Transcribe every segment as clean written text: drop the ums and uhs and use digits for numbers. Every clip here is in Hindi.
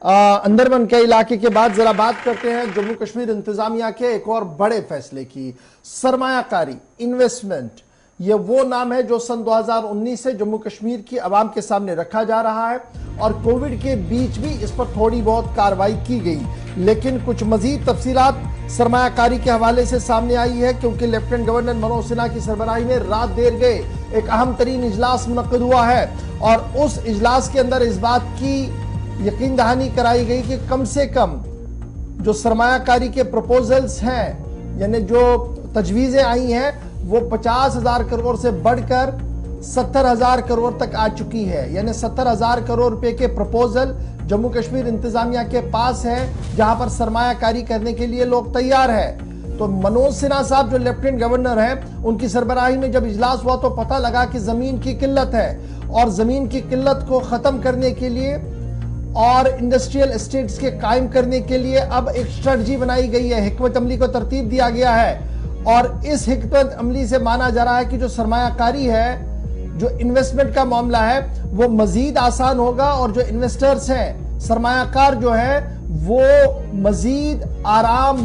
अंदरमन के इलाके के बाद जरा बात करते हैं जम्मू कश्मीर इंतजामिया के एक और बड़े फैसले की। सरमायाकारी, इन्वेस्टमेंट, ये वो नाम है जो सन 2019 से जम्मू कश्मीर की आवाम के सामने रखा जा रहा है और कोविड के बीच भी इस पर थोड़ी बहुत कार्रवाई की गई, लेकिन कुछ मजीद तफसीलात सरमायाकारी के हवाले से सामने आई है क्योंकि लेफ्टिनेंट गवर्नर मनोज सिन्हा की सरबराही में रात देर गए एक अहम तरीन इजलास मुनक्किद हुआ है और उस इजलास के अंदर इस बात की यकीन दहानी कराई गई कि कम से कम जो सरमायाकारी के प्रपोजल्स हैं, यानी जो तजवीजें आई हैं, वो 50,000 करोड़ से बढ़कर 70,000 करोड़ तक आ चुकी है। यानी 70,000 करोड़ रुपए के प्रपोजल जम्मू कश्मीर इंतजामिया के पास है, जहां पर सरमायाकारी करने के लिए लोग तैयार है। तो मनोज सिन्हा साहब जो लेफ्टिनेंट गवर्नर हैं, उनकी सरबराही में जब इजलास हुआ तो पता लगा कि जमीन की किल्लत है और जमीन की किल्लत को खत्म करने के लिए और इंडस्ट्रियल एस्टेट्स के कायम करने के लिए अब एक स्ट्रेटजी बनाई गई है, हिकमत अमली को तरतीब दिया गया है और इस हिकमत अमली से माना जा रहा है कि जो सरमायाकारी है, जो इन्वेस्टमेंट का मामला है, वो मजीद आसान होगा और जो इन्वेस्टर्स हैं, सरमायाकार जो है, वो मजीद आराम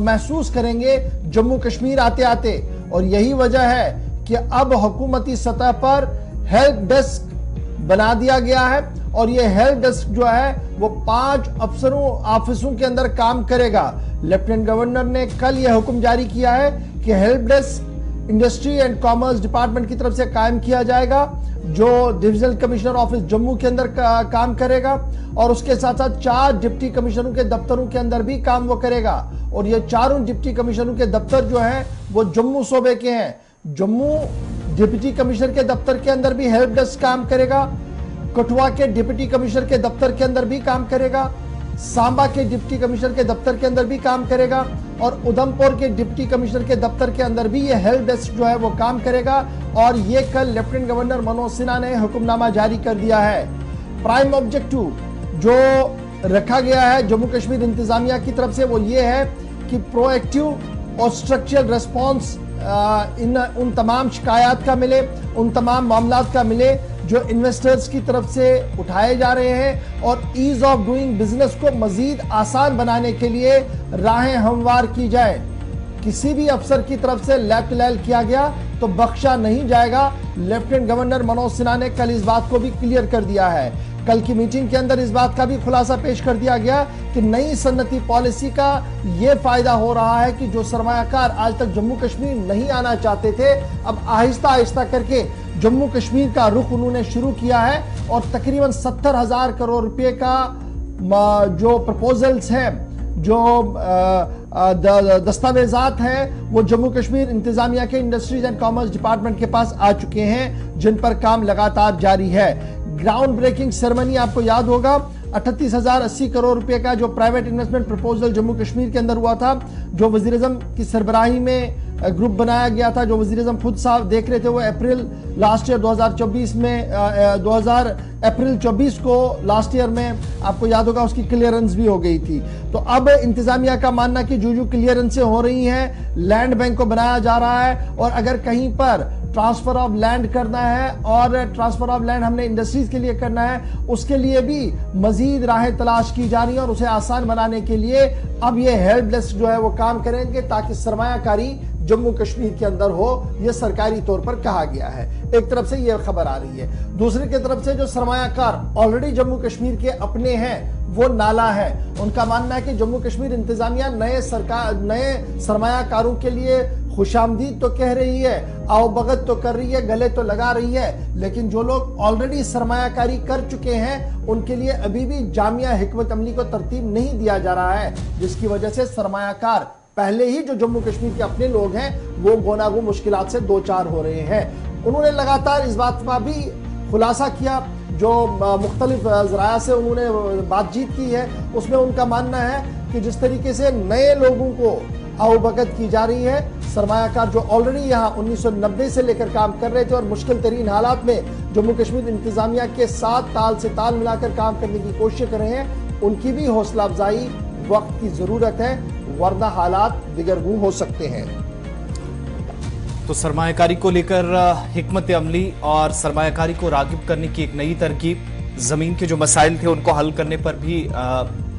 महसूस करेंगे जम्मू कश्मीर आते आते। और यही वजह है कि अब हुकूमती सतह पर हेल्प डेस्क बना दिया गया है और ये हेल्प डेस्क जो है वो 5 ऑफिसों के अंदर काम करेगा। लेफ्टिनेंट गवर्नर ने कल यह हुक्म जारी किया है कि help desk industry and commerce department की तरफ से कायम किया जाएगा, जो डिविजनल कमिश्नर ऑफिस जम्मू के अंदर काम करेगा और उसके साथ साथ 4 डिप्टी कमिश्नरों के दफ्तरों के अंदर भी काम वो करेगा। और ये चारों डिप्टी कमिश्नरों के दफ्तर जो है वो जम्मू सूबे के हैं। जम्मू डिप्टी कमिश्नर के दफ्तर के अंदर भी हेल्प डेस्क काम करेगा, कठुआ के डिप्टी कमिश्नर के दफ्तर के अंदर भी काम करेगा, सांबा के डिप्टी कमिश्नर के दफ्तर के अंदर भी काम करेगा और उधमपुर के डिप्टी कमिश्नर के दफ्तर के अंदर भी ये हेल्प डेस्क जो है वो काम करेगा। और ये कल लेफ्टिनेंट गवर्नर मनोज सिन्हा ने हुक्मनामा जारी कर दिया है। प्राइम ऑब्जेक्टिव जो रखा गया है जम्मू कश्मीर इंतजामिया की तरफ से वो ये है कि प्रोएक्टिव और स्ट्रक्चरल रेस्पॉन्स उन तमाम शिकायत का मिले, उन तमाम मामलात का मिले जो इन्वेस्टर्स की तरफ से उठाए जा रहे हैं और ईज ऑफ डूइंग बिजनेस को मजीद आसान बनाने के लिए राहें हमवार की जाए। किसी भी अफसर की तरफ से लेफ्ट लैल किया गया तो बख्शा नहीं जाएगा। लेफ्टिनेंट गवर्नर मनोज सिन्हा ने कल इस बात को भी क्लियर कर दिया है। कल की मीटिंग के अंदर इस बात का भी खुलासा पेश कर दिया गया कि नई सन्नती पॉलिसी का यह फायदा हो रहा है कि जो सरमायाकार आज तक जम्मू कश्मीर नहीं आना चाहते थे, अब आहिस्ता आहिस्ता करके जम्मू कश्मीर का रुख उन्होंने शुरू किया है और तकरीबन 70,000 करोड़ रुपए का जो प्रपोजल्स हैं, जो दस्तावेजात हैं, वो जम्मू कश्मीर इंतजामिया के इंडस्ट्रीज एंड कॉमर्स डिपार्टमेंट के पास आ चुके हैं, जिन पर काम लगातार जारी है। ग्राउंड ब्रेकिंग सेरेमनी आपको याद होगा, 38,080 करोड़ रुपए का जो private investment proposal Jammu Kashmir के अंदर हुआ था, जो वजीर-ए-आज़म की सरबराही में ग्रुप बनाया गया था, जो वजीर-ए-आज़म खुद साहब देख रहे थे, वो अप्रैल लास्ट ईयर 2024 में 2000 अप्रैल 24 को लास्ट ईयर में आपको याद होगा उसकी क्लियरेंस भी हो गई थी। तो अब इंतजामिया का मानना कि जो क्लियरेंसें हो रही हैं, लैंड बैंक को बनाया जा रहा है और अगर कहीं पर ट्रांसफर ऑफ लैंड करना है और ट्रांसफर ऑफ लैंड हमने इंडस्ट्रीज के लिए करना है, उसके लिए भी मजीद राहें तलाश की जा रही है और उसे आसान बनाने के लिए अब ये हेल्प डेस्क जो है वो काम करेंगे ताकि सरमायाकारी जम्मू कश्मीर के अंदर हो। यह सरकारी तौर पर कहा गया है। एक तरफ से यह खबर आ रही है, दूसरी की तरफ से जो सरमायाकार ऑलरेडी जम्मू कश्मीर के अपने हैं वो नाला है। उनका मानना है कि जम्मू कश्मीर इंतजामिया नए सरमायाकारों के लिए खुशामदीद तो कह रही है, आओ भगत तो कर रही है, गले तो लगा रही है, लेकिन जो लोग ऑलरेडी सरमायाकारी कर चुके हैं उनके लिए अभी भी जामिया हिकमत अमली को तरतीब नहीं दिया जा रहा है, जिसकी वजह से सरमायाकार पहले ही जो जम्मू कश्मीर के अपने लोग हैं वो गोनागो मुश्किलात से दो चार हो रहे हैं। उन्होंने लगातार इस बात का भी खुलासा किया, जो मुख्तलिफ ज़राया से उन्होंने बातचीत की है, उसमें उनका मानना है कि जिस तरीके से नए लोगों को अवगत की जा रही है, सरमायाकार जो ऑलरेडी यहाँ 1990 से लेकर काम कर रहे थे और मुश्किल तरीन हालात में जम्मू कश्मीर इंतजामिया के साथ ताल से ताल मिलाकर काम करने की कोशिश कर रहे हैं, उनकी भी हौसला अफजाई वक्त की जरूरत है, वरना हालात दिगरगू हो सकते हैं। तो सरमायाकारी को लेकर हिकमत अमली और सरमायाकारी को रागिब करने की एक नई तरकीब जमीन के जो मसाइल थे उनको हल करने पर भी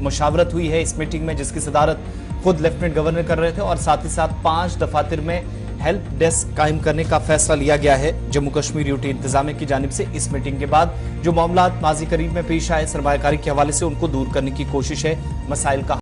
मुशावरत हुई है इस मीटिंग में, जिसकी सदारत खुद लेफ्टिनेंट गवर्नर कर रहे थे, और साथ ही साथ 5 दफातर में हेल्प डेस्क कायम करने का फैसला लिया गया है जम्मू कश्मीर यूटी इंतजामिया की जानिब से। इस मीटिंग के बाद जो मामलात माजी करीब में पेश आए सरमायाकारी के हवाले से उनको दूर करने की कोशिश है, मसाइल का